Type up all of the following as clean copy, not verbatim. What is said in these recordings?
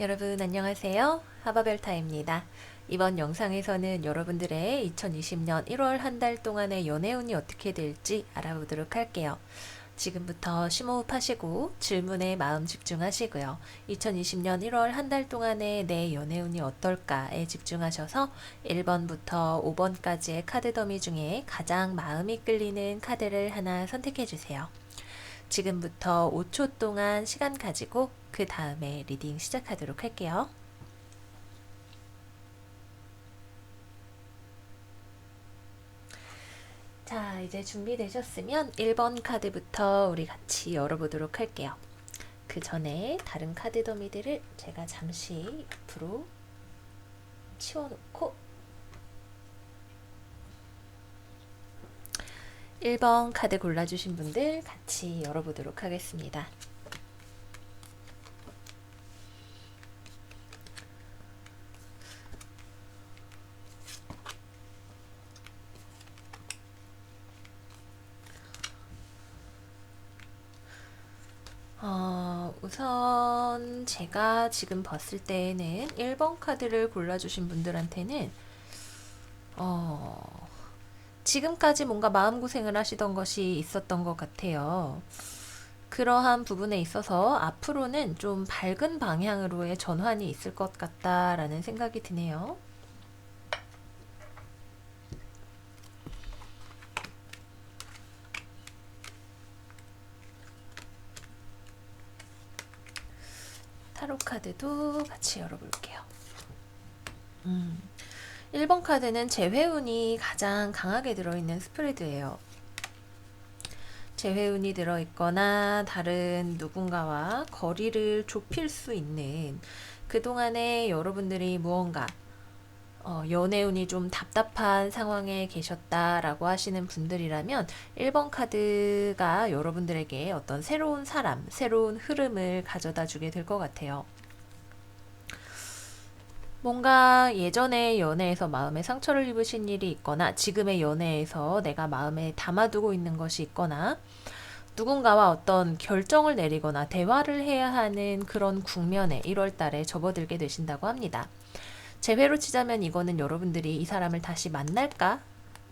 여러분 안녕하세요. 하바벨타입니다. 이번 영상에서는 여러분들의 2020년 1월 한 달 동안의 연애운이 어떻게 될지 알아보도록 할게요. 지금부터 심호흡 하시고 질문에 마음 집중하시고요. 2020년 1월 한 달 동안의 내 연애운이 어떨까에 집중하셔서 1번부터 5번까지의 카드 더미 중에 가장 마음이 끌리는 카드를 하나 선택해 주세요. 지금부터 5초 동안 시간 가지고 그 다음에 리딩 시작하도록 할게요. 자, 이제 준비되셨으면 1번 카드부터 우리 같이 열어보도록 할게요. 그 전에 다른 카드 더미들을 제가 잠시 옆으로 치워놓고 1번 카드 골라주신 분들 같이 열어보도록 하겠습니다. 우선 제가 지금 봤을 때는 1번 카드를 골라주신 분들한테는 지금까지 뭔가 마음고생을 하시던 것이 있었던 것 같아요. 그러한 부분에 있어서 앞으로는 좀 밝은 방향으로의 전환이 있을 것 같다라는 생각이 드네요. 타로 카드도 같이 열어볼게요. 1번 카드는 재회운이 가장 강하게 들어있는 스프레드예요. 재회운이 들어있거나 다른 누군가와 거리를 좁힐 수 있는 그동안에 여러분들이 무언가 연애운이 좀 답답한 상황에 계셨다라고 하시는 분들이라면 1번 카드가 여러분들에게 어떤 새로운 사람, 새로운 흐름을 가져다 주게 될 것 같아요. 뭔가 예전에 연애에서 마음에 상처를 입으신 일이 있거나 지금의 연애에서 내가 마음에 담아두고 있는 것이 있거나 누군가와 어떤 결정을 내리거나 대화를 해야 하는 그런 국면에 1월 달에 접어들게 되신다고 합니다. 재회로 치자면 이거는 여러분들이 이 사람을 다시 만날까?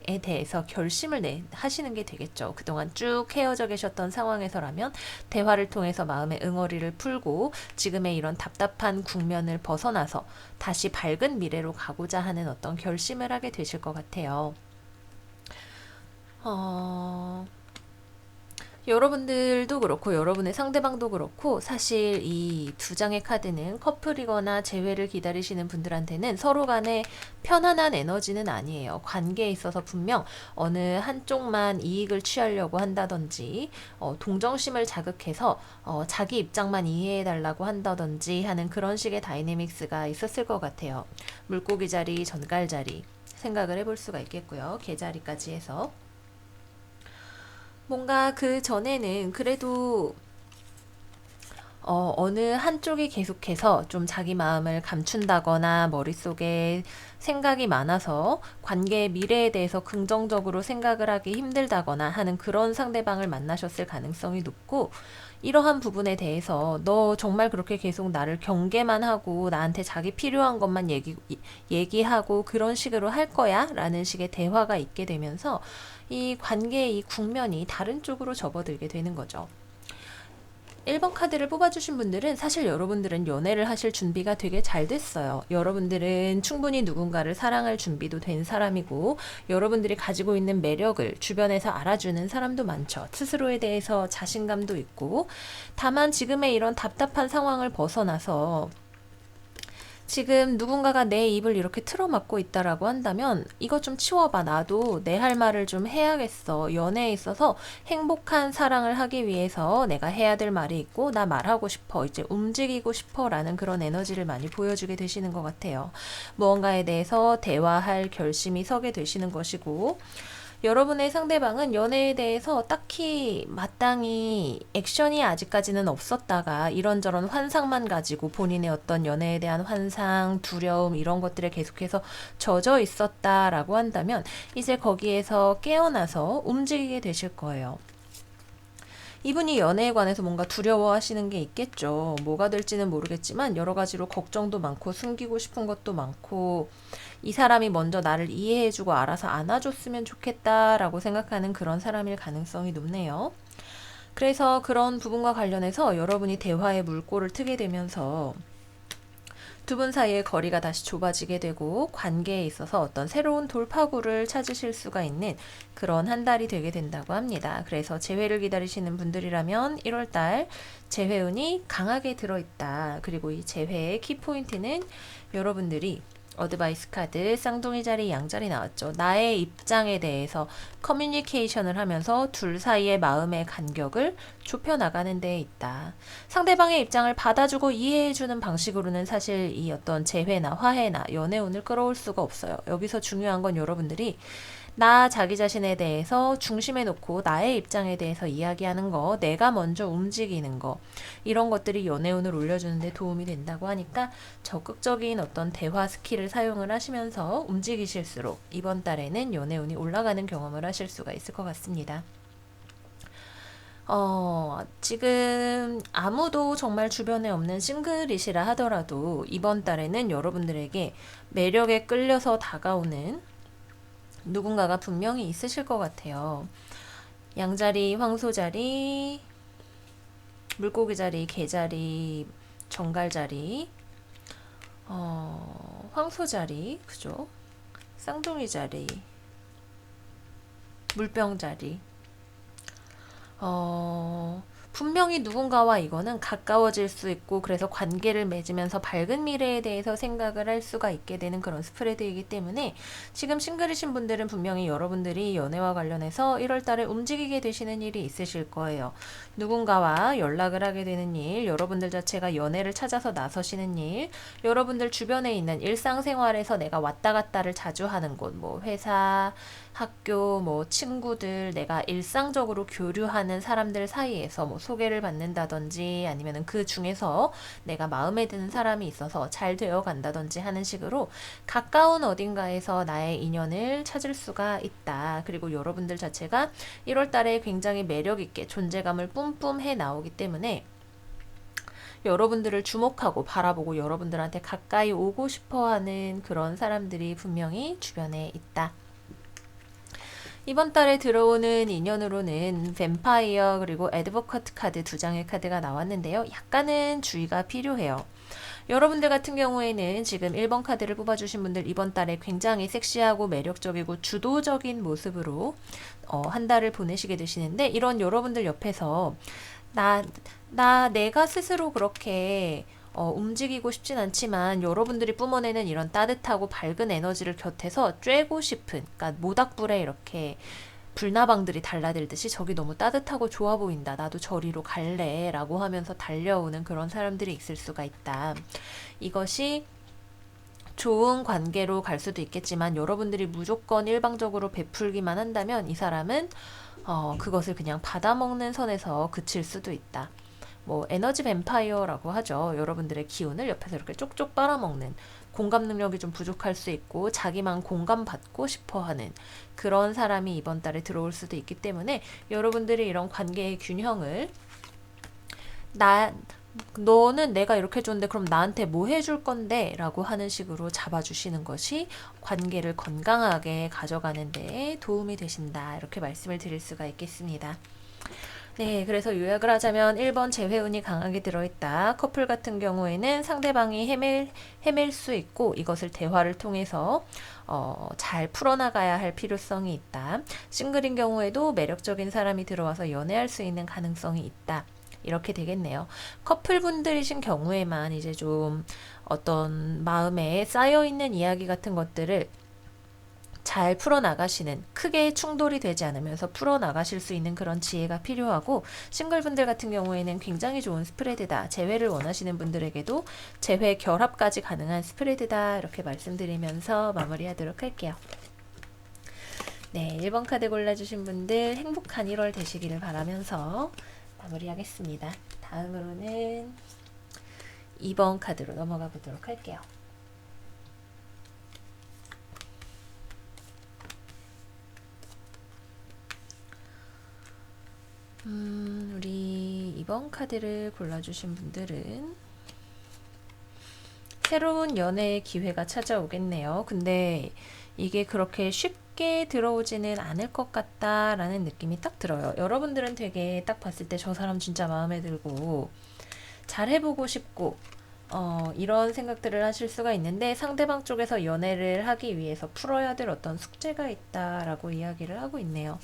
에 대해서 결심을 하시는 게 되겠죠. 그동안 쭉 헤어져 계셨던 상황에서라면 대화를 통해서 마음의 응어리를 풀고 지금의 이런 답답한 국면을 벗어나서 다시 밝은 미래로 가고자 하는 어떤 결심을 하게 되실 것 같아요. 여러분들도 그렇고 여러분의 상대방도 그렇고 사실 이 두 장의 카드는 커플이거나 재회를 기다리시는 분들한테는 서로 간에 편안한 에너지는 아니에요. 관계에 있어서 분명 어느 한쪽만 이익을 취하려고 한다든지 동정심을 자극해서 자기 입장만 이해해달라고 한다든지 하는 그런 식의 다이내믹스가 있었을 것 같아요. 물고기 자리, 전갈 자리 생각을 해볼 수가 있겠고요. 개자리까지 해서 뭔가 그 전에는 그래도 어느 한쪽이 계속해서 좀 자기 마음을 감춘다거나 머릿속에 생각이 많아서 관계의 미래에 대해서 긍정적으로 생각을 하기 힘들다거나 하는 그런 상대방을 만나셨을 가능성이 높고 이러한 부분에 대해서 너 정말 그렇게 계속 나를 경계만 하고 나한테 자기 필요한 것만 얘기하고 그런 식으로 할 거야? 라는 식의 대화가 있게 되면서 이 관계의 이 국면이 다른 쪽으로 접어들게 되는 거죠. 1번 카드를 뽑아주신 분들은 사실 여러분들은 연애를 하실 준비가 되게 잘 됐어요. 여러분들은 충분히 누군가를 사랑할 준비도 된 사람이고 여러분들이 가지고 있는 매력을 주변에서 알아주는 사람도 많죠. 스스로에 대해서 자신감도 있고 다만 지금의 이런 답답한 상황을 벗어나서 지금 누군가가 내 입을 이렇게 틀어막고 있다라고 한다면 이거 좀 치워봐. 나도 내 할 말을 좀 해야겠어. 연애에 있어서 행복한 사랑을 하기 위해서 내가 해야 될 말이 있고 나 말하고 싶어. 이제 움직이고 싶어 라는 그런 에너지를 많이 보여주게 되시는 것 같아요. 무언가에 대해서 대화할 결심이 서게 되시는 것이고 여러분의 상대방은 연애에 대해서 딱히 마땅히 액션이 아직까지는 없었다가 이런저런 환상만 가지고 본인의 어떤 연애에 대한 환상, 두려움 이런 것들에 계속해서 젖어 있었다라고 한다면 이제 거기에서 깨어나서 움직이게 되실 거예요. 이분이 연애에 관해서 뭔가 두려워하시는 게 있겠죠. 뭐가 될지는 모르겠지만 여러 가지로 걱정도 많고 숨기고 싶은 것도 많고 이 사람이 먼저 나를 이해해주고 알아서 안아줬으면 좋겠다라고 생각하는 그런 사람일 가능성이 높네요. 그래서 그런 부분과 관련해서 여러분이 대화의 물꼬를 트게 되면서 두 분 사이의 거리가 다시 좁아지게 되고 관계에 있어서 어떤 새로운 돌파구를 찾으실 수가 있는 그런 한 달이 되게 된다고 합니다. 그래서 재회를 기다리시는 분들이라면 1월달 재회운이 강하게 들어있다. 그리고 이 재회의 키포인트는 여러분들이 어드바이스 카드 쌍둥이 자리 양자리 나왔죠. 나의 입장에 대해서 커뮤니케이션을 하면서 둘 사이의 마음의 간격을 좁혀나가는 데에 있다. 상대방의 입장을 받아주고 이해해주는 방식으로는 사실 이 어떤 재회나 화해나 연애운을 끌어올 수가 없어요. 여기서 중요한 건 여러분들이 나 자기 자신에 대해서 중심에 놓고 나의 입장에 대해서 이야기하는 거, 내가 먼저 움직이는 거, 이런 것들이 연애운을 올려주는 데 도움이 된다고 하니까 적극적인 어떤 대화 스킬을 사용을 하시면서 움직이실수록 이번 달에는 연애운이 올라가는 경험을 하실 수가 있을 것 같습니다. 지금 아무도 정말 주변에 없는 싱글이시라 하더라도 이번 달에는 여러분들에게 매력에 끌려서 다가오는 누군가가 분명히 있으실 것 같아요. 양자리, 황소자리, 물고기자리, 개자리, 정갈자리, 황소자리, 그죠? 쌍둥이자리, 물병자리. 분명히 누군가와 이거는 가까워질 수 있고 그래서 관계를 맺으면서 밝은 미래에 대해서 생각을 할 수가 있게 되는 그런 스프레드이기 때문에 지금 싱글이신 분들은 분명히 여러분들이 연애와 관련해서 1월달에 움직이게 되시는 일이 있으실 거예요. 누군가와 연락을 하게 되는 일, 여러분들 자체가 연애를 찾아서 나서시는 일, 여러분들 주변에 있는 일상생활에서 내가 왔다 갔다를 자주 하는 곳, 뭐 회사, 학교, 뭐 친구들, 내가 일상적으로 교류하는 사람들 사이에서 뭐 소개를 받는다든지 아니면은 그 중에서 내가 마음에 드는 사람이 있어서 잘 되어 간다든지 하는 식으로 가까운 어딘가에서 나의 인연을 찾을 수가 있다. 그리고 여러분들 자체가 1월 달에 굉장히 매력 있게 존재감을 뿜뿜해 나오기 때문에 여러분들을 주목하고 바라보고 여러분들한테 가까이 오고 싶어 하는 그런 사람들이 분명히 주변에 있다. 이번 달에 들어오는 인연으로는 뱀파이어 그리고 애드버커트 카드 두 장의 카드가 나왔는데요. 약간은 주의가 필요해요. 여러분들 같은 경우에는 지금 1번 카드를 뽑아주신 분들 이번 달에 굉장히 섹시하고 매력적이고 주도적인 모습으로 한 달을 보내시게 되시는데 이런 여러분들 옆에서 내가 스스로 그렇게 움직이고 싶진 않지만 여러분들이 뿜어내는 이런 따뜻하고 밝은 에너지를 곁에서 쬐고 싶은, 그러니까 모닥불에 이렇게 불나방들이 달라들듯이 저기 너무 따뜻하고 좋아 보인다. 나도 저리로 갈래. 라고 하면서 달려오는 그런 사람들이 있을 수가 있다. 이것이 좋은 관계로 갈 수도 있겠지만 여러분들이 무조건 일방적으로 베풀기만 한다면 이 사람은 그것을 그냥 받아먹는 선에서 그칠 수도 있다. 뭐 에너지 뱀파이어라고 하죠. 여러분들의 기운을 옆에서 이렇게 쪽쪽 빨아먹는 공감 능력이 좀 부족할 수 있고 자기만 공감받고 싶어하는 그런 사람이 이번 달에 들어올 수도 있기 때문에 여러분들이 이런 관계의 균형을 너는 내가 이렇게 해줬는데 그럼 나한테 뭐 해줄 건데? 라고 하는 식으로 잡아주시는 것이 관계를 건강하게 가져가는 데 도움이 되신다. 이렇게 말씀을 드릴 수가 있겠습니다. 네, 그래서 요약을 하자면 1번 재회운이 강하게 들어있다. 커플 같은 경우에는 상대방이 헤맬 수 있고 이것을 대화를 통해서 잘 풀어나가야 할 필요성이 있다. 싱글인 경우에도 매력적인 사람이 들어와서 연애할 수 있는 가능성이 있다. 이렇게 되겠네요. 커플분들이신 경우에만 이제 좀 어떤 마음에 쌓여있는 이야기 같은 것들을 잘 풀어나가시는, 크게 충돌이 되지 않으면서 풀어나가실 수 있는 그런 지혜가 필요하고, 싱글분들 같은 경우에는 굉장히 좋은 스프레드다. 재회를 원하시는 분들에게도 재회 결합까지 가능한 스프레드다. 이렇게 말씀드리면서 마무리하도록 할게요. 네, 1번 카드 골라주신 분들 행복한 1월 되시기를 바라면서 마무리하겠습니다. 다음으로는 2번 카드로 넘어가 보도록 할게요. 우리 이번 카드를 골라주신 분들은 새로운 연애의 기회가 찾아오겠네요. 근데 이게 그렇게 쉽게 들어오지는 않을 것 같다라는 느낌이 딱 들어요. 여러분들은 되게 딱 봤을 때 저 사람 진짜 마음에 들고 잘해보고 싶고 이런 생각들을 하실 수가 있는데 상대방 쪽에서 연애를 하기 위해서 풀어야 될 어떤 숙제가 있다라고 이야기를 하고 있네요.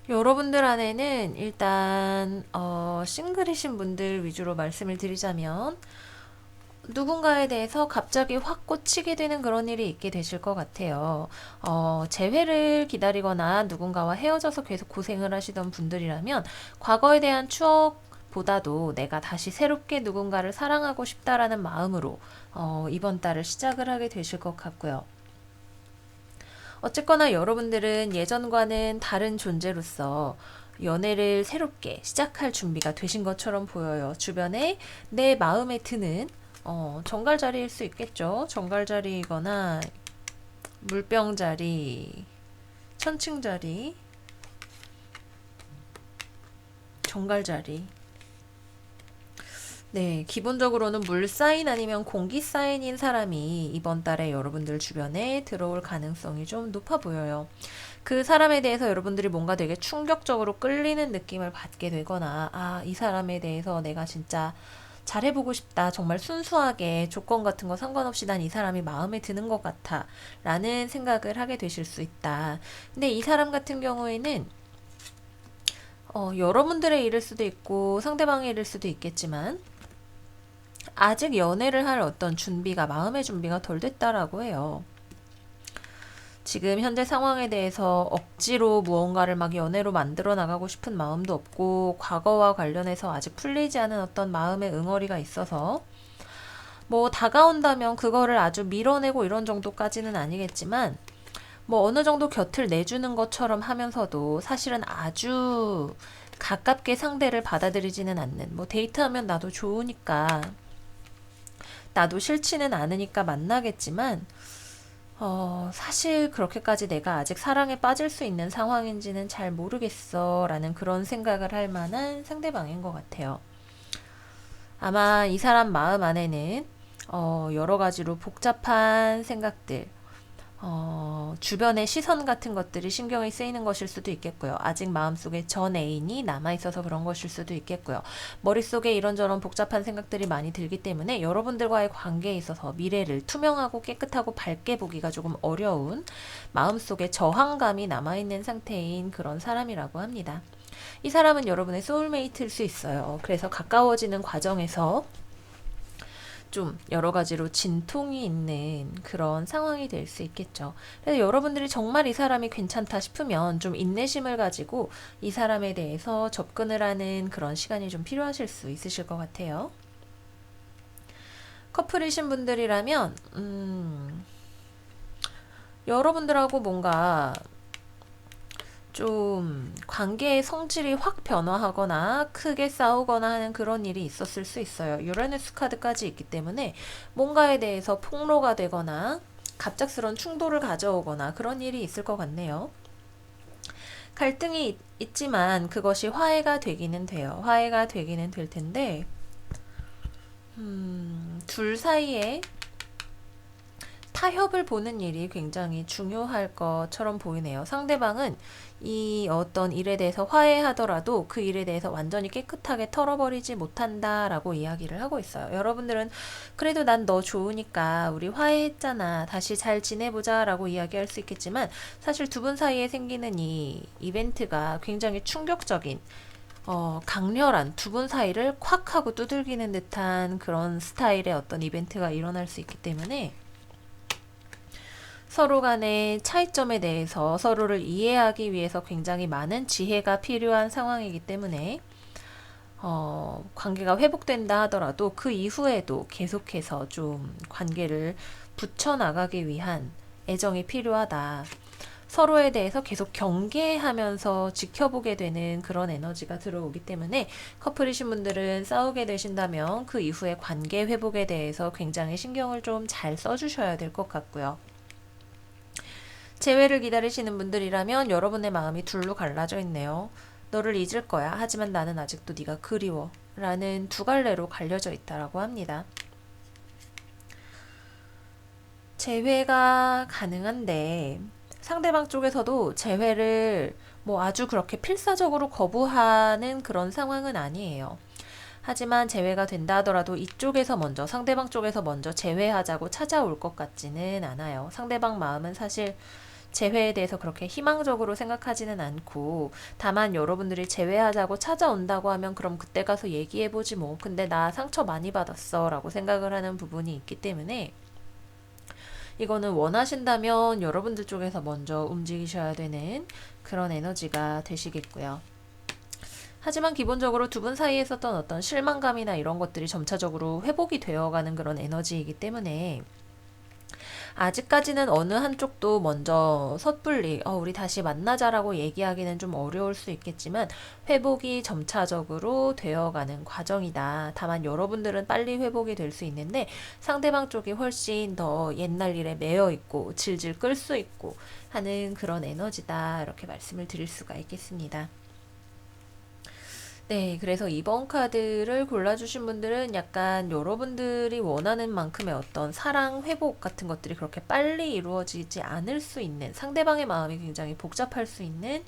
여러분들 안에는 일단 싱글이신 분들 위주로 말씀을 드리자면 누군가에 대해서 갑자기 확 꽂히게 되는 그런 일이 있게 되실 것 같아요. 재회를 기다리거나 누군가와 헤어져서 계속 고생을 하시던 분들이라면 과거에 대한 추억보다도 내가 다시 새롭게 누군가를 사랑하고 싶다라는 마음으로 이번 달을 시작을 하게 되실 것 같고요. 어쨌거나 여러분들은 예전과는 다른 존재로서 연애를 새롭게 시작할 준비가 되신 것처럼 보여요. 주변에 내 마음에 드는 정갈자리일 수 있겠죠. 정갈자리이거나 물병자리, 천칭자리, 정갈자리. 네, 기본적으로는 물 사인 아니면 공기 사인인 사람이 이번 달에 여러분들 주변에 들어올 가능성이 좀 높아 보여요. 그 사람에 대해서 여러분들이 뭔가 되게 충격적으로 끌리는 느낌을 받게 되거나, 아, 이 사람에 대해서 내가 진짜 잘해보고 싶다. 정말 순수하게 조건 같은 거 상관없이 난 이 사람이 마음에 드는 것 같아. 라는 생각을 하게 되실 수 있다. 근데 이 사람 같은 경우에는 여러분들의 일일 수도 있고 상대방의 일일 수도 있겠지만 아직 연애를 할 어떤 준비가, 마음의 준비가 덜 됐다라고 해요. 지금 현재 상황에 대해서 억지로 무언가를 막 연애로 만들어 나가고 싶은 마음도 없고 과거와 관련해서 아직 풀리지 않은 어떤 마음의 응어리가 있어서 뭐 다가온다면 그거를 아주 밀어내고 이런 정도까지는 아니겠지만 뭐 어느 정도 곁을 내주는 것처럼 하면서도 사실은 아주 가깝게 상대를 받아들이지는 않는, 뭐 데이트하면 나도 좋으니까 나도 싫지는 않으니까 만나겠지만 사실 그렇게까지 내가 아직 사랑에 빠질 수 있는 상황인지는 잘 모르겠어 라는 그런 생각을 할 만한 상대방인 것 같아요. 아마 이 사람 마음 안에는 여러 가지로 복잡한 생각들, 주변의 시선 같은 것들이 신경이 쓰이는 것일 수도 있겠고요. 아직 마음속에 전 애인이 남아있어서 그런 것일 수도 있겠고요. 머릿속에 이런저런 복잡한 생각들이 많이 들기 때문에 여러분들과의 관계에 있어서 미래를 투명하고 깨끗하고 밝게 보기가 조금 어려운 마음속에 저항감이 남아있는 상태인 그런 사람이라고 합니다. 이 사람은 여러분의 소울메이트일 수 있어요. 그래서 가까워지는 과정에서 좀 여러 가지로 진통이 있는 그런 상황이 될 수 있겠죠. 그래서 여러분들이 정말 이 사람이 괜찮다 싶으면 좀 인내심을 가지고 이 사람에 대해서 접근을 하는 그런 시간이 좀 필요하실 수 있으실 것 같아요. 커플이신 분들이라면 여러분들하고 뭔가 좀 관계의 성질이 확 변화하거나 크게 싸우거나 하는 그런 일이 있었을 수 있어요. 유라누스 카드까지 있기 때문에 뭔가에 대해서 폭로가 되거나 갑작스런 충돌을 가져오거나 그런 일이 있을 것 같네요. 갈등이 있지만 그것이 화해가 되기는 돼요. 화해가 되기는 될 텐데 둘 사이에 타협을 보는 일이 굉장히 중요할 것처럼 보이네요. 상대방은 이 어떤 일에 대해서 화해하더라도 그 일에 대해서 완전히 깨끗하게 털어버리지 못한다라고 이야기를 하고 있어요. 여러분들은 그래도 난 너 좋으니까 우리 화해했잖아. 다시 잘 지내보자 라고 이야기할 수 있겠지만 사실 두 분 사이에 생기는 이 이벤트가 굉장히 충격적인 강렬한 두 분 사이를 콱 하고 두들기는 듯한 그런 스타일의 어떤 이벤트가 일어날 수 있기 때문에 서로 간의 차이점에 대해서 서로를 이해하기 위해서 굉장히 많은 지혜가 필요한 상황이기 때문에 관계가 회복된다 하더라도 그 이후에도 계속해서 좀 관계를 붙여나가기 위한 애정이 필요하다. 서로에 대해서 계속 경계하면서 지켜보게 되는 그런 에너지가 들어오기 때문에 커플이신 분들은 싸우게 되신다면 그 이후에 관계 회복에 대해서 굉장히 신경을 좀 잘 써주셔야 될 것 같고요. 재회를 기다리시는 분들이라면 여러분의 마음이 둘로 갈라져 있네요. 너를 잊을 거야. 하지만 나는 아직도 네가 그리워. 라는 두 갈래로 갈려져 있다라고 합니다. 재회가 가능한데 상대방 쪽에서도 재회를 뭐 아주 그렇게 필사적으로 거부하는 그런 상황은 아니에요. 하지만 재회가 된다 하더라도 이쪽에서 먼저 상대방 쪽에서 먼저 재회하자고 찾아올 것 같지는 않아요. 상대방 마음은 사실 재회에 대해서 그렇게 희망적으로 생각하지는 않고 다만 여러분들이 재회하자고 찾아온다고 하면 그럼 그때 가서 얘기해보지 뭐. 근데 나 상처 많이 받았어 라고 생각을 하는 부분이 있기 때문에 이거는 원하신다면 여러분들 쪽에서 먼저 움직이셔야 되는 그런 에너지가 되시겠고요. 하지만 기본적으로 두 분 사이에 있었던 어떤 실망감이나 이런 것들이 점차적으로 회복이 되어가는 그런 에너지이기 때문에 아직까지는 어느 한쪽도 먼저 섣불리 우리 다시 만나자라고 얘기하기는 좀 어려울 수 있겠지만 회복이 점차적으로 되어가는 과정이다. 다만 여러분들은 빨리 회복이 될 수 있는데 상대방 쪽이 훨씬 더 옛날 일에 매여 있고 질질 끌 수 있고 하는 그런 에너지다. 이렇게 말씀을 드릴 수가 있겠습니다. 네, 그래서 이번 카드를 골라주신 분들은 약간 여러분들이 원하는 만큼의 어떤 사랑 회복 같은 것들이 그렇게 빨리 이루어지지 않을 수 있는 상대방의 마음이 굉장히 복잡할 수 있는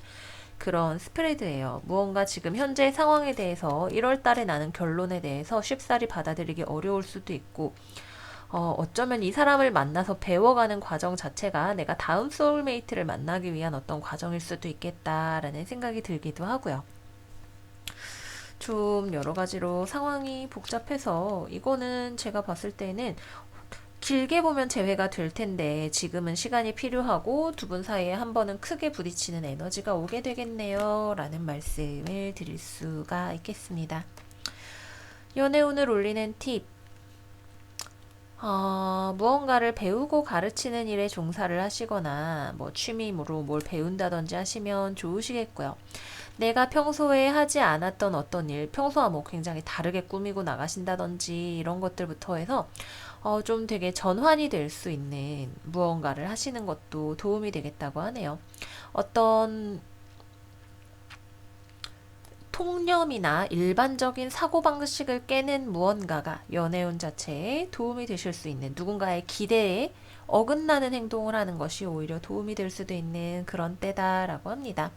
그런 스프레드예요. 무언가 지금 현재 상황에 대해서 1월 달에 나는 결론에 대해서 쉽사리 받아들이기 어려울 수도 있고 어쩌면 이 사람을 만나서 배워가는 과정 자체가 내가 다음 소울메이트를 만나기 위한 어떤 과정일 수도 있겠다라는 생각이 들기도 하고요. 좀 여러 가지로 상황이 복잡해서 이거는 제가 봤을 때는 길게 보면 재회가 될 텐데 지금은 시간이 필요하고 두 분 사이에 한 번은 크게 부딪히는 에너지가 오게 되겠네요. 라는 말씀을 드릴 수가 있겠습니다. 연애운을 올리는 팁. 무언가를 배우고 가르치는 일에 종사를 하시거나 뭐 취미로 뭘 배운다든지 하시면 좋으시겠고요. 내가 평소에 하지 않았던 어떤 일, 평소와 뭐 굉장히 다르게 꾸미고 나가신다든지 이런 것들부터 해서 좀 되게 전환이 될 수 있는 무언가를 하시는 것도 도움이 되겠다고 하네요. 어떤 통념이나 일반적인 사고방식을 깨는 무언가가 연애운 자체에 도움이 되실 수 있는 누군가의 기대에 어긋나는 행동을 하는 것이 오히려 도움이 될 수도 있는 그런 때다라고 합니다.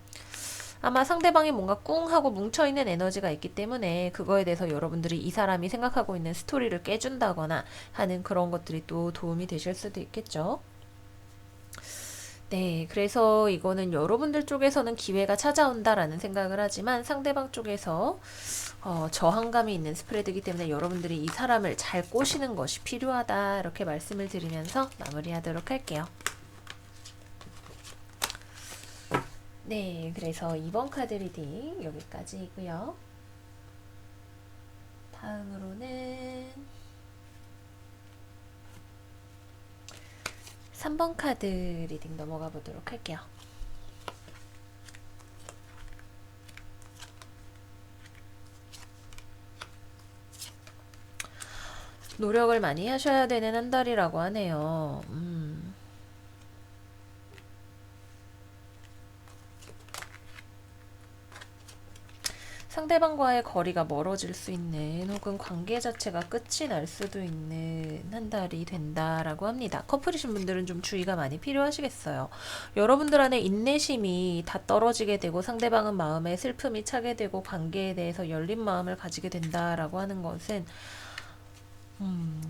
아마 상대방이 뭔가 꿍 하고 뭉쳐있는 에너지가 있기 때문에 그거에 대해서 여러분들이 이 사람이 생각하고 있는 스토리를 깨준다거나 하는 그런 것들이 또 도움이 되실 수도 있겠죠. 네, 그래서 이거는 여러분들 쪽에서는 기회가 찾아온다라는 생각을 하지만 상대방 쪽에서 저항감이 있는 스프레드이기 때문에 여러분들이 이 사람을 잘 꼬시는 것이 필요하다 이렇게 말씀을 드리면서 마무리하도록 할게요. 네, 그래서 이번 카드 리딩 여기까지이고요. 다음으로는 3번 카드 리딩 넘어가 보도록 할게요. 노력을 많이 하셔야 되는 한 달이라고 하네요. 상대방과의 거리가 멀어질 수 있는 혹은 관계 자체가 끝이 날 수도 있는 한 달이 된다라고 합니다. 커플이신 분들은 좀 주의가 많이 필요하시겠어요. 여러분들 안에 인내심이 다 떨어지게 되고 상대방은 마음에 슬픔이 차게 되고 관계에 대해서 열린 마음을 가지게 된다라고 하는 것은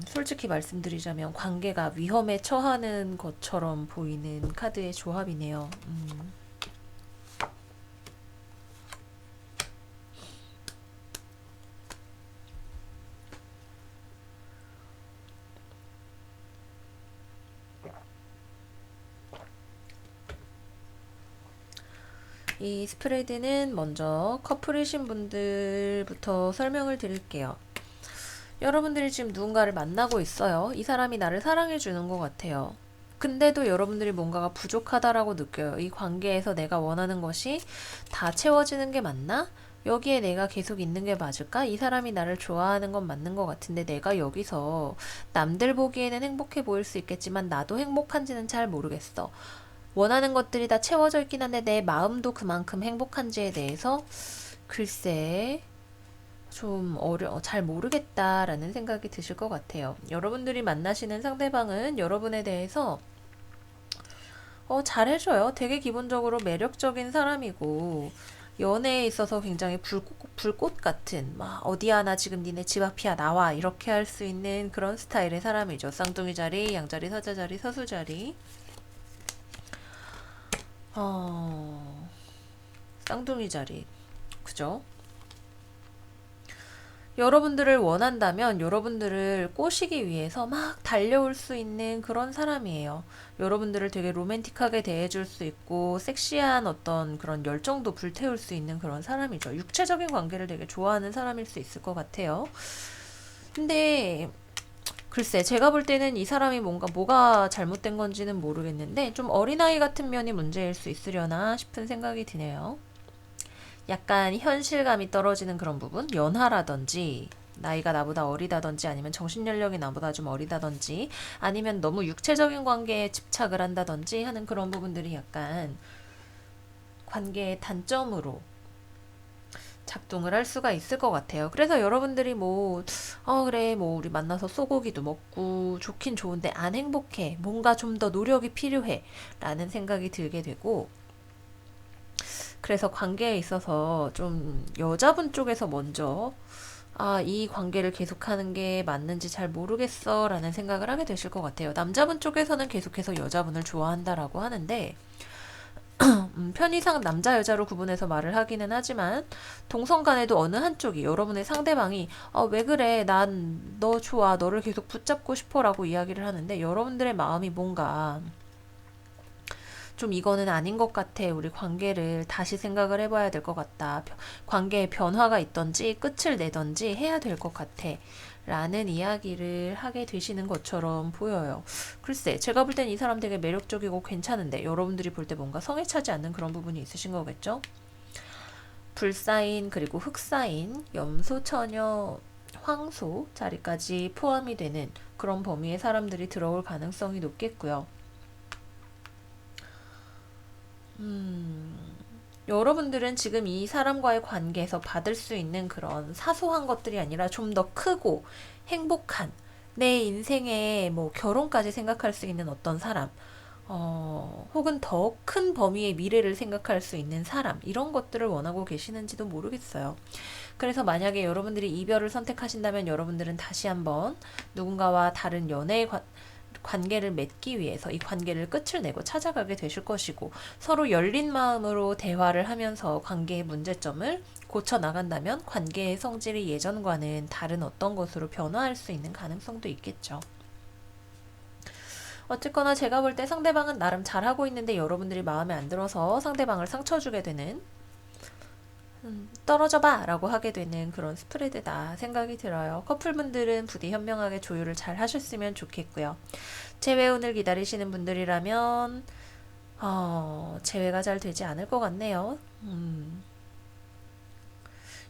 솔직히 말씀드리자면 관계가 위험에 처하는 것처럼 보이는 카드의 조합이네요. 이 스프레드는 먼저 커플이신 분들부터 설명을 드릴게요. 여러분들이 지금 누군가를 만나고 있어요. 이 사람이 나를 사랑해 주는 것 같아요. 근데도 여러분들이 뭔가가 부족하다라고 느껴요. 이 관계에서 내가 원하는 것이 다 채워지는 게 맞나? 여기에 내가 계속 있는 게 맞을까? 이 사람이 나를 좋아하는 건 맞는 것 같은데 내가 여기서 남들 보기에는 행복해 보일 수 있겠지만 나도 행복한지는 잘 모르겠어. 원하는 것들이 다 채워져 있긴 한데 내 마음도 그만큼 행복한지에 대해서 글쎄 좀 잘 모르겠다라는 생각이 드실 것 같아요. 여러분들이 만나시는 상대방은 여러분에 대해서 잘해줘요. 되게 기본적으로 매력적인 사람이고 연애에 있어서 굉장히 불꽃 같은 막 어디야 나 지금 니네 집 앞이야 나와 이렇게 할 수 있는 그런 스타일의 사람이죠. 쌍둥이 자리, 양자리, 사자자리, 서수자리. 어, 쌍둥이 자리. 그죠? 여러분들을 원한다면 여러분들을 꼬시기 위해서 막 달려올 수 있는 그런 사람이에요. 여러분들을 되게 로맨틱하게 대해줄 수 있고 섹시한 어떤 그런 열정도 불태울 수 있는 그런 사람이죠. 육체적인 관계를 되게 좋아하는 사람일 수 있을 것 같아요. 근데 글쎄 제가 볼 때는 이 사람이 뭐가 잘못된 건지는 모르겠는데 좀 어린아이 같은 면이 문제일 수 있으려나 싶은 생각이 드네요. 약간 현실감이 떨어지는 그런 부분, 연하라든지 나이가 나보다 어리다든지 아니면 정신연령이 나보다 좀 어리다든지 아니면 너무 육체적인 관계에 집착을 한다든지 하는 그런 부분들이 약간 관계의 단점으로 작동을 할 수가 있을 것 같아요. 그래서 여러분들이 그래, 우리 만나서 소고기도 먹고 좋긴 좋은데 안 행복해. 뭔가 좀 더 노력이 필요해. 라는 생각이 들게 되고, 그래서 관계에 있어서 좀 여자분 쪽에서 먼저 이 관계를 계속하는 게 맞는지 잘 모르겠어 라는 생각을 하게 되실 것 같아요. 남자분 쪽에서는 계속해서 여자분을 좋아한다라고 하는데 편의상 남자 여자로 구분해서 말을 하기는 하지만 동성 간에도 어느 한쪽이 여러분의 상대방이 왜 그래 난 너 좋아 너를 계속 붙잡고 싶어 라고 이야기를 하는데 여러분들의 마음이 뭔가 좀 이거는 아닌 것 같아. 우리 관계를 다시 생각을 해봐야 될 것 같다. 관계에 변화가 있던지 끝을 내던지 해야 될 것 같아. 라는 이야기를 하게 되시는 것처럼 보여요. 글쎄, 제가 볼 땐 이 사람 되게 매력적이고 괜찮은데 여러분들이 볼 때 뭔가 성에 차지 않는 그런 부분이 있으신 거겠죠? 불사인 그리고 흑사인, 염소, 처녀, 황소 자리까지 포함이 되는 그런 범위의 사람들이 들어올 가능성이 높겠고요. 여러분들은 지금 이 사람과의 관계에서 받을 수 있는 그런 사소한 것들이 아니라 좀 더 크고 행복한 내 인생의 결혼까지 생각할 수 있는 어떤 사람, 혹은 더 큰 범위의 미래를 생각할 수 있는 사람, 이런 것들을 원하고 계시는지도 모르겠어요. 그래서 만약에 여러분들이 이별을 선택하신다면 여러분들은 다시 한번 누군가와 다른 연애의 관계를 맺기 위해서 이 관계를 끝을 내고 찾아가게 되실 것이고 서로 열린 마음으로 대화를 하면서 관계의 문제점을 고쳐 나간다면 관계의 성질이 예전과는 다른 어떤 것으로 변화할 수 있는 가능성도 있겠죠. 어쨌거나 제가 볼 때 상대방은 나름 잘하고 있는데 여러분들이 마음에 안 들어서 상대방을 상처 주게 되는 떨어져 봐 라고 하게 되는 그런 스프레드다 생각이 들어요. 커플분들은 부디 현명하게 조율을 잘 하셨으면 좋겠고요. 재회운을 기다리시는 분들이라면 재회가 잘 되지 않을 것 같네요.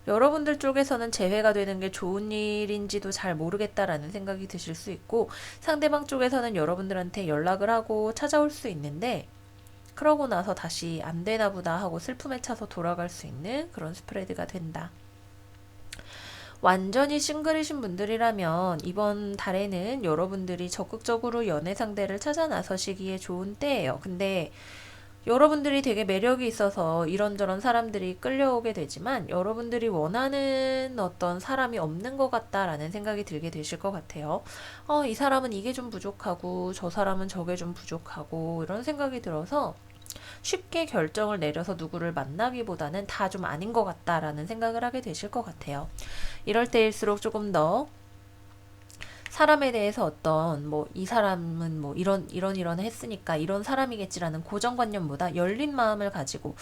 여러분들 쪽에서는 재회가 되는 게 좋은 일인지도 잘 모르겠다라는 생각이 드실 수 있고 상대방 쪽에서는 여러분들한테 연락을 하고 찾아올 수 있는데 그러고 나서 다시 안 되나 보다 하고 슬픔에 차서 돌아갈 수 있는 그런 스프레드가 된다. 완전히 싱글이신 분들이라면 이번 달에는 여러분들이 적극적으로 연애 상대를 찾아 나서시기에 좋은 때예요. 근데 여러분들이 되게 매력이 있어서 이런저런 사람들이 끌려오게 되지만 여러분들이 원하는 어떤 사람이 없는 것 같다라는 생각이 들게 되실 것 같아요. 이 사람은 이게 좀 부족하고 저 사람은 저게 좀 부족하고 이런 생각이 들어서 쉽게 결정을 내려서 누구를 만나기보다는 다 좀 아닌 것 같다라는 생각을 하게 되실 것 같아요. 이럴 때일수록 조금 더 사람에 대해서 어떤 뭐 이 사람은 뭐 이런 했으니까 이런 사람이겠지라는 고정관념보다 열린 마음을 가지고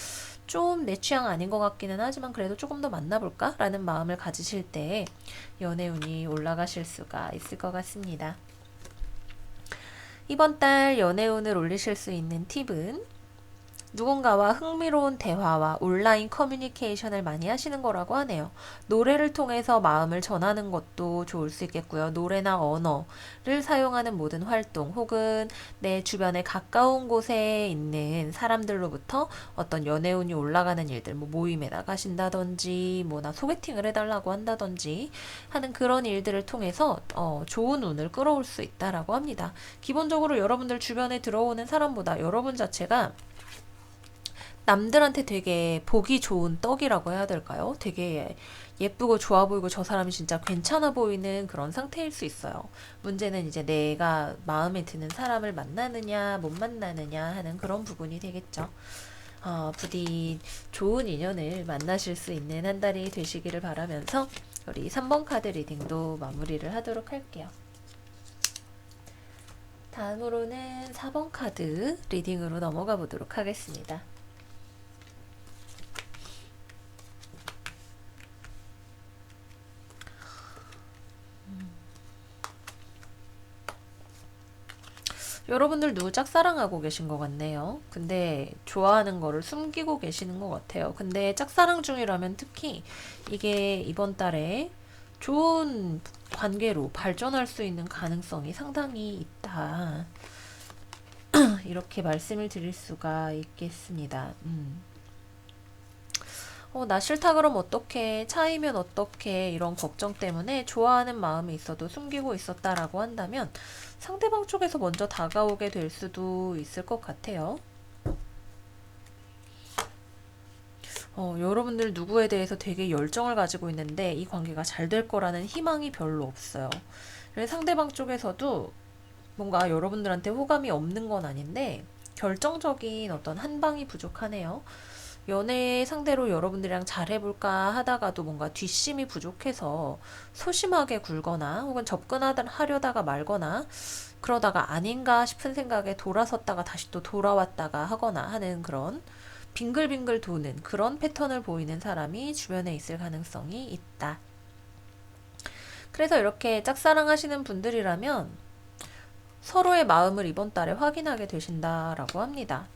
좀 내 취향 아닌 것 같기는 하지만 그래도 조금 더 만나볼까? 라는 마음을 가지실 때 연애운이 올라가실 수가 있을 것 같습니다. 이번 달 연애운을 올리실 수 있는 팁은 누군가와 흥미로운 대화와 온라인 커뮤니케이션을 많이 하시는 거라고 하네요. 노래를 통해서 마음을 전하는 것도 좋을 수 있겠고요. 노래나 언어를 사용하는 모든 활동 혹은 내 주변에 가까운 곳에 있는 사람들로부터 어떤 연애운이 올라가는 일들, 뭐 모임에 나가신다든지 뭐나 소개팅을 해달라고 한다든지 하는 그런 일들을 통해서 좋은 운을 끌어올 수 있다라고 합니다. 기본적으로 여러분들 주변에 들어오는 사람보다 여러분 자체가 남들한테 되게 보기 좋은 떡이라고 해야 될까요? 되게 예쁘고 좋아 보이고 저 사람이 진짜 괜찮아 보이는 그런 상태일 수 있어요. 문제는 이제 내가 마음에 드는 사람을 만나느냐 못 만나느냐 하는 그런 부분이 되겠죠. 부디 좋은 인연을 만나실 수 있는 한 달이 되시기를 바라면서 우리 3번 카드 리딩도 마무리를 하도록 할게요. 다음으로는 4번 카드 리딩으로 넘어가 보도록 하겠습니다. 여러분들 누구 짝사랑하고 계신 것 같네요. 근데 좋아하는 거를 숨기고 계시는 것 같아요. 근데 짝사랑 중이라면 특히 이게 이번 달에 좋은 관계로 발전할 수 있는 가능성이 상당히 있다. 이렇게 말씀을 드릴 수가 있겠습니다. 나 싫다 그럼 어떡해, 차이면 어떡해, 이런 걱정 때문에 좋아하는 마음이 있어도 숨기고 있었다라고 한다면 상대방 쪽에서 먼저 다가오게 될 수도 있을 것 같아요. 여러분들 누구에 대해서 되게 열정을 가지고 있는데 이 관계가 잘 될 거라는 희망이 별로 없어요. 그래서 상대방 쪽에서도 뭔가 여러분들한테 호감이 없는 건 아닌데 결정적인 어떤 한 방이 부족하네요. 연애 상대로 여러분들이랑 잘해볼까 하다가도 뭔가 뒷심이 부족해서 소심하게 굴거나 혹은 접근하려다가 말거나 그러다가 아닌가 싶은 생각에 돌아섰다가 다시 또 돌아왔다가 하거나 하는 그런 빙글빙글 도는 그런 패턴을 보이는 사람이 주변에 있을 가능성이 있다. 그래서 이렇게 짝사랑 하시는 분들이라면 서로의 마음을 이번 달에 확인하게 되신다라고 합니다.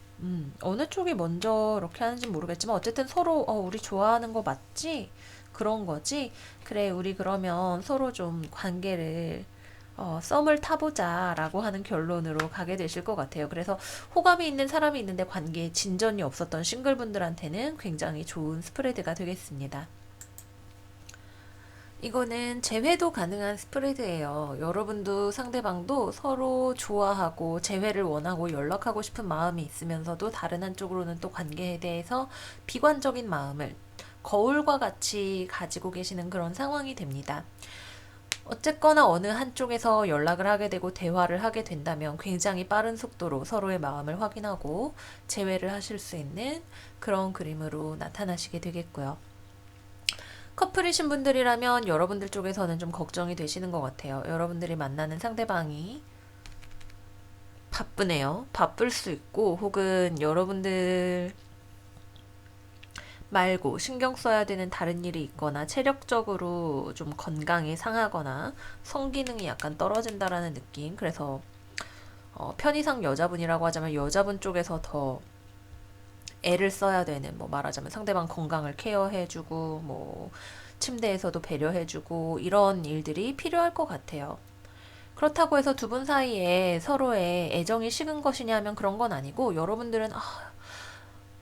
어느 쪽이 먼저 이렇게 하는지 모르겠지만 어쨌든 서로 우리 좋아하는 거 맞지? 그런 거지? 그래, 우리 그러면 서로 좀 관계를 썸을 타보자 라고 하는 결론으로 가게 되실 것 같아요. 그래서 호감이 있는 사람이 있는데 관계에 진전이 없었던 싱글분들한테는 굉장히 좋은 스프레드가 되겠습니다. 이거는 재회도 가능한 스프레드예요. 여러분도 상대방도 서로 좋아하고 재회를 원하고 연락하고 싶은 마음이 있으면서도 다른 한쪽으로는 또 관계에 대해서 비관적인 마음을 거울과 같이 가지고 계시는 그런 상황이 됩니다. 어쨌거나 어느 한쪽에서 연락을 하게 되고 대화를 하게 된다면 굉장히 빠른 속도로 서로의 마음을 확인하고 재회를 하실 수 있는 그런 그림으로 나타나시게 되겠고요. 커플이신 분들이라면 여러분들 쪽에서는 좀 걱정이 되시는 것 같아요. 여러분들이 만나는 상대방이 바쁘네요. 바쁠 수 있고 혹은 여러분들 말고 신경 써야 되는 다른 일이 있거나 체력적으로 좀 건강이 상하거나 성기능이 약간 떨어진다라는 느낌. 그래서 편의상 여자분이라고 하자면 여자분 쪽에서 더 애를 써야 되는, 뭐 말하자면 상대방 건강을 케어해주고 뭐 침대에서도 배려해주고 이런 일들이 필요할 것 같아요. 그렇다고 해서 두 분 사이에 서로의 애정이 식은 것이냐 하면 그런 건 아니고 여러분들은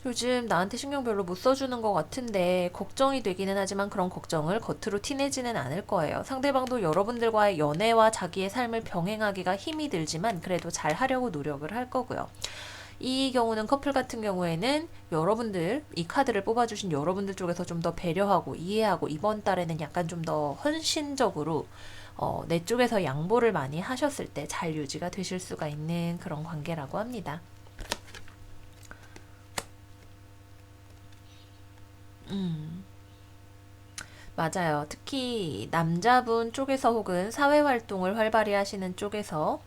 요즘 나한테 신경 별로 못 써주는 것 같은데 걱정이 되기는 하지만 그런 걱정을 겉으로 티내지는 않을 거예요. 상대방도 여러분들과의 연애와 자기의 삶을 병행하기가 힘이 들지만 그래도 잘 하려고 노력을 할 거고요. 이 경우는 커플 같은 경우에는 여러분들, 이 카드를 뽑아주신 여러분들 쪽에서 좀 더 배려하고 이해하고 이번 달에는 약간 좀 더 헌신적으로 내 쪽에서 양보를 많이 하셨을 때 잘 유지가 되실 수가 있는 그런 관계라고 합니다. 맞아요. 특히 남자분 쪽에서 혹은 사회활동을 활발히 하시는 쪽에서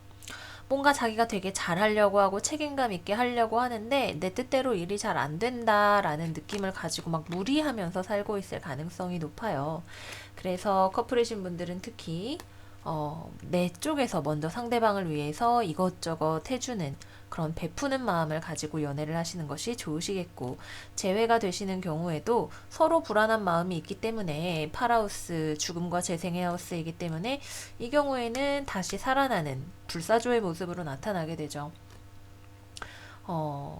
뭔가 자기가 되게 잘하려고 하고 책임감 있게 하려고 하는데 내 뜻대로 일이 잘 안 된다라는 느낌을 가지고 막 무리하면서 살고 있을 가능성이 높아요. 그래서 커플이신 분들은 특히 내 쪽에서 먼저 상대방을 위해서 이것저것 해주는 그런 베푸는 마음을 가지고 연애를 하시는 것이 좋으시겠고, 재회가 되시는 경우에도 서로 불안한 마음이 있기 때문에 파라우스 죽음과 재생의 하우스이기 때문에 이 경우에는 다시 살아나는 불사조의 모습으로 나타나게 되죠.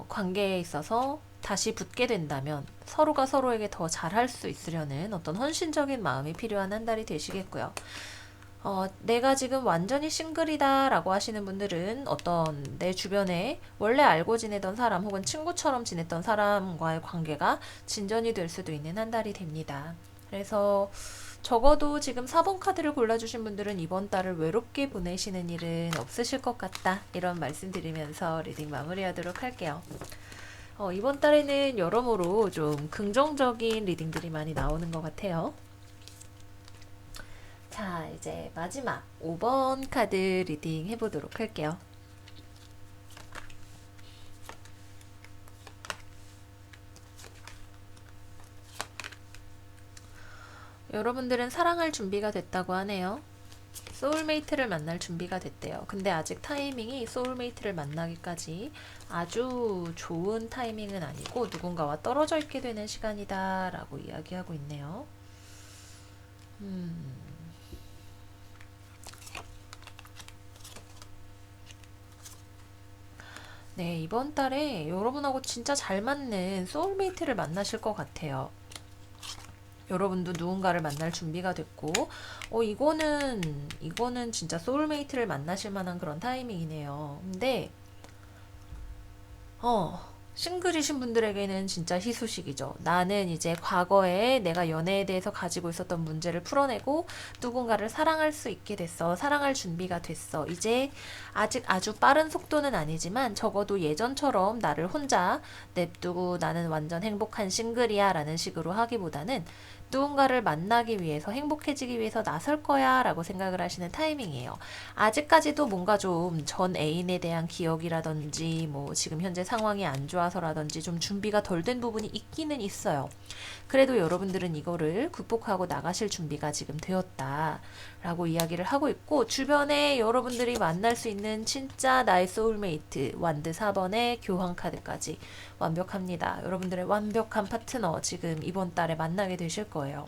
관계에 있어서 다시 붙게 된다면 서로가 서로에게 더 잘할 수 있으려는 어떤 헌신적인 마음이 필요한 한 달이 되시겠고요. 내가 지금 완전히 싱글이다 라고 하시는 분들은 어떤 내 주변에 원래 알고 지내던 사람 혹은 친구처럼 지냈던 사람과의 관계가 진전이 될 수도 있는 한 달이 됩니다. 그래서 적어도 지금 4번 카드를 골라주신 분들은 이번 달을 외롭게 보내시는 일은 없으실 것 같다. 이런 말씀 드리면서 리딩 마무리하도록 할게요. 이번 달에는 여러모로 좀 긍정적인 리딩들이 많이 나오는 것 같아요. 자, 이제 마지막 5번 카드 리딩 해보도록 할게요. 여러분들은 사랑할 준비가 됐다고 하네요. 소울메이트를 만날 준비가 됐대요. 근데 아직 타이밍이 소울메이트를 만나기까지 아주 좋은 타이밍은 아니고 누군가와 떨어져 있게 되는 시간이다 라고 이야기하고 있네요. 네, 이번 달에 여러분하고 진짜 잘 맞는 소울메이트를 만나실 것 같아요. 여러분도 누군가를 만날 준비가 됐고, 이거는 진짜 소울메이트를 만나실 만한 그런 타이밍이네요. 근데, 어, 싱글이신 분들에게는 진짜 희소식이죠. 나는 이제 과거에 내가 연애에 대해서 가지고 있었던 문제를 풀어내고 누군가를 사랑할 수 있게 됐어. 사랑할 준비가 됐어. 이제 아직 아주 빠른 속도는 아니지만 적어도 예전처럼 나를 혼자 냅두고 나는 완전 행복한 싱글이야 라는 식으로 하기보다는 누군가를 만나기 위해서 행복해지기 위해서 나설 거야 라고 생각을 하시는 타이밍이에요. 아직까지도 뭔가 좀 전 애인에 대한 기억이라든지 뭐 지금 현재 상황이 안 좋아서라든지 좀 준비가 덜 된 부분이 있기는 있어요. 그래도 여러분들은 이거를 극복하고 나가실 준비가 지금 되었다 라고 이야기를 하고 있고, 주변에 여러분들이 만날 수 있는 진짜 나의 소울메이트 완드 4번의 교황 카드까지 완벽합니다. 여러분들의 완벽한 파트너 지금 이번 달에 만나게 되실 거예요.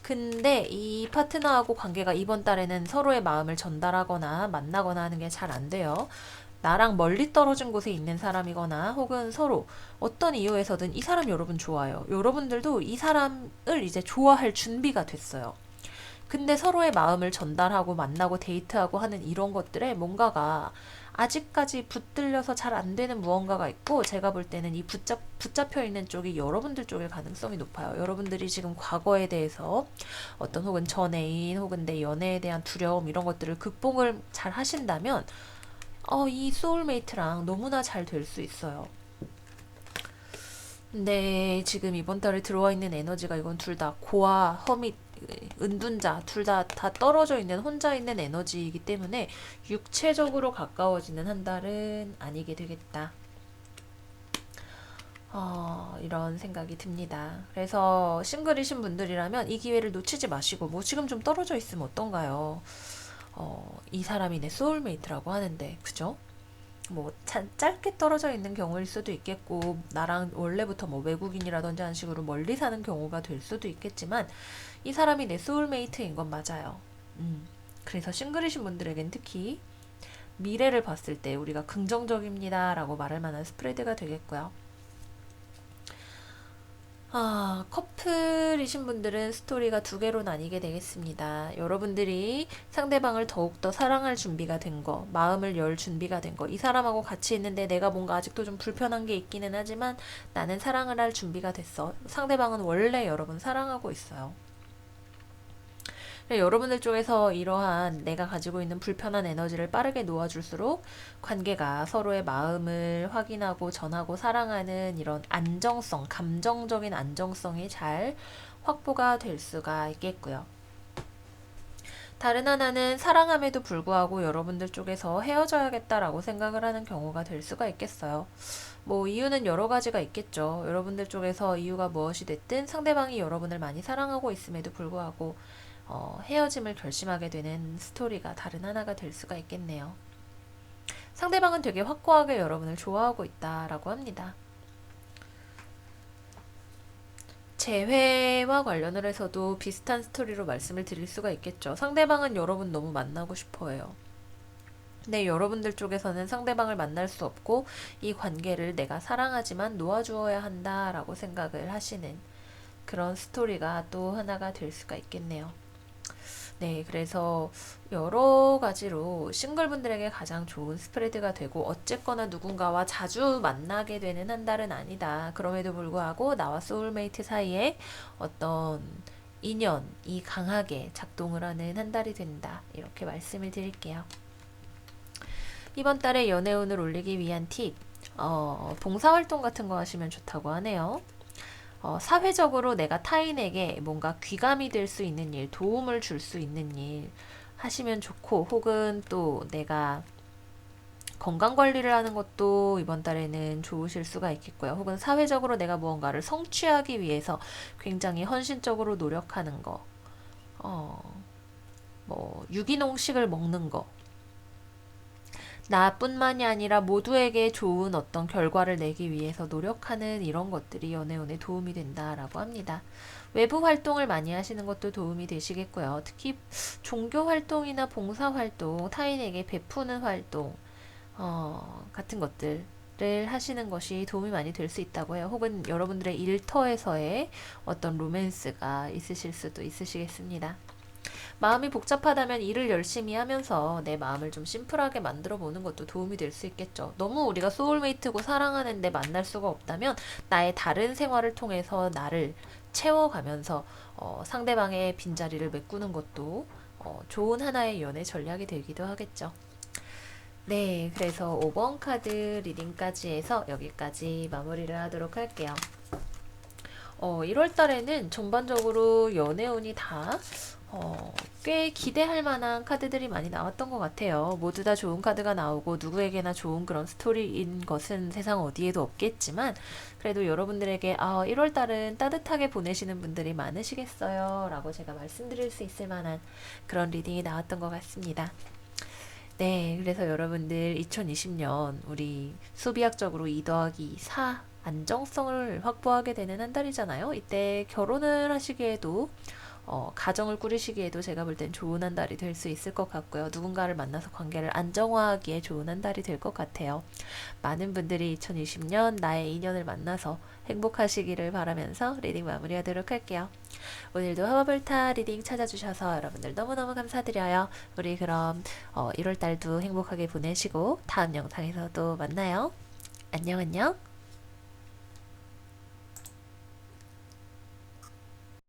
근데 이 파트너하고 관계가 이번 달에는 서로의 마음을 전달하거나 만나거나 하는 게 잘 안 돼요. 나랑 멀리 떨어진 곳에 있는 사람이거나 혹은 서로 어떤 이유에서든 이 사람 여러분 좋아요. 여러분들도 이 사람을 이제 좋아할 준비가 됐어요. 근데 서로의 마음을 전달하고 만나고 데이트하고 하는 이런 것들에 뭔가가 아직까지 붙들려서 잘 안 되는 무언가가 있고, 제가 볼 때는 이 붙잡혀 있는 쪽이 여러분들 쪽일 가능성이 높아요. 여러분들이 지금 과거에 대해서 어떤 혹은 전 애인 혹은 내 연애에 대한 두려움 이런 것들을 극복을 잘 하신다면 이 소울메이트랑 너무나 잘 될 수 있어요. 근데 지금 이번 달에 들어와 있는 에너지가 이건 둘 다 고와 허밋 은둔자 둘 다 떨어져 있는 혼자 있는 에너지이기 때문에 육체적으로 가까워지는 한 달은 아니게 되겠다. 이런 생각이 듭니다. 그래서 싱글이신 분들이라면 이 기회를 놓치지 마시고, 뭐 지금 좀 떨어져 있으면 어떤가요? 이 사람이 내 소울메이트라고 하는데, 그죠? 뭐 짧게 떨어져 있는 경우일 수도 있겠고, 나랑 원래부터 뭐 외국인이라든지 하는 식으로 멀리 사는 경우가 될 수도 있겠지만 이 사람이 내 소울메이트인 건 맞아요. 그래서 싱글이신 분들에겐 특히 미래를 봤을 때 우리가 긍정적입니다 라고 말할 만한 스프레드가 되겠고요. 커플이신 분들은 스토리가 두 개로 나뉘게 되겠습니다. 여러분들이 상대방을 더욱더 사랑할 준비가 된 거, 마음을 열 준비가 된 거, 이 사람하고 같이 있는데 내가 뭔가 아직도 좀 불편한 게 있기는 하지만 나는 사랑을 할 준비가 됐어. 상대방은 원래 여러분 사랑하고 있어요. 여러분들 쪽에서 이러한 내가 가지고 있는 불편한 에너지를 빠르게 놓아줄수록 관계가 서로의 마음을 확인하고 전하고 사랑하는 이런 안정성, 감정적인 안정성이 잘 확보가 될 수가 있겠고요. 다른 하나는 사랑함에도 불구하고 여러분들 쪽에서 헤어져야겠다라고 생각을 하는 경우가 될 수가 있겠어요. 뭐 이유는 여러 가지가 있겠죠. 여러분들 쪽에서 이유가 무엇이 됐든 상대방이 여러분을 많이 사랑하고 있음에도 불구하고 헤어짐을 결심하게 되는 스토리가 다른 하나가 될 수가 있겠네요. 상대방은 되게 확고하게 여러분을 좋아하고 있다라고 합니다. 재회와 관련을 해서도 비슷한 스토리로 말씀을 드릴 수가 있겠죠. 상대방은 여러분 너무 만나고 싶어 해요. 근데 여러분들 쪽에서는 상대방을 만날 수 없고 이 관계를 내가 사랑하지만 놓아주어야 한다라고 생각을 하시는 그런 스토리가 또 하나가 될 수가 있겠네요. 네, 그래서 여러 가지로 싱글분들에게 가장 좋은 스프레드가 되고 어쨌거나 누군가와 자주 만나게 되는 한 달은 아니다. 그럼에도 불구하고 나와 소울메이트 사이에 어떤 인연이 강하게 작동을 하는 한 달이 된다. 이렇게 말씀을 드릴게요. 이번 달에 연애운을 올리기 위한 팁, 봉사활동 같은 거 하시면 좋다고 하네요. 사회적으로 내가 타인에게 뭔가 귀감이 될 수 있는 일, 도움을 줄 수 있는 일 하시면 좋고, 혹은 또 내가 건강관리를 하는 것도 이번 달에는 좋으실 수가 있겠고요. 혹은 사회적으로 내가 무언가를 성취하기 위해서 굉장히 헌신적으로 노력하는 거, 뭐 유기농식을 먹는 거, 나뿐만이 아니라 모두에게 좋은 어떤 결과를 내기 위해서 노력하는 이런 것들이 연애운에 도움이 된다라고 합니다. 외부 활동을 많이 하시는 것도 도움이 되시겠고요. 특히 종교 활동이나 봉사 활동, 타인에게 베푸는 활동 같은 것들을 하시는 것이 도움이 많이 될 수 있다고 해요. 혹은 여러분들의 일터에서의 어떤 로맨스가 있으실 수도 있으시겠습니다. 마음이 복잡하다면 일을 열심히 하면서 내 마음을 좀 심플하게 만들어 보는 것도 도움이 될 수 있겠죠. 너무 우리가 소울메이트고 사랑하는데 만날 수가 없다면 나의 다른 생활을 통해서 나를 채워가면서 상대방의 빈자리를 메꾸는 것도 좋은 하나의 연애 전략이 되기도 하겠죠. 네, 그래서 5번 카드 리딩까지 해서 여기까지 마무리를 하도록 할게요. 1월 달에는 전반적으로 연애운이 다 꽤 기대할 만한 카드들이 많이 나왔던 것 같아요. 모두 다 좋은 카드가 나오고 누구에게나 좋은 그런 스토리인 것은 세상 어디에도 없겠지만 그래도 여러분들에게 1월 달은 따뜻하게 보내시는 분들이 많으시겠어요 라고 제가 말씀드릴 수 있을 만한 그런 리딩이 나왔던 것 같습니다. 네, 그래서 여러분들 2020년 우리 수비학적으로 2 더하기 4 안정성을 확보하게 되는 한 달이잖아요. 이때 결혼을 하시기에도 가정을 꾸리시기에도 제가 볼 땐 좋은 한 달이 될 수 있을 것 같고요. 누군가를 만나서 관계를 안정화하기에 좋은 한 달이 될 것 같아요. 많은 분들이 2020년 나의 인연을 만나서 행복하시기를 바라면서 리딩 마무리하도록 할게요. 오늘도 화바불타 리딩 찾아주셔서 여러분들 너무너무 감사드려요. 우리 그럼 1월달도 행복하게 보내시고 다음 영상에서 또 만나요. 안녕 안녕.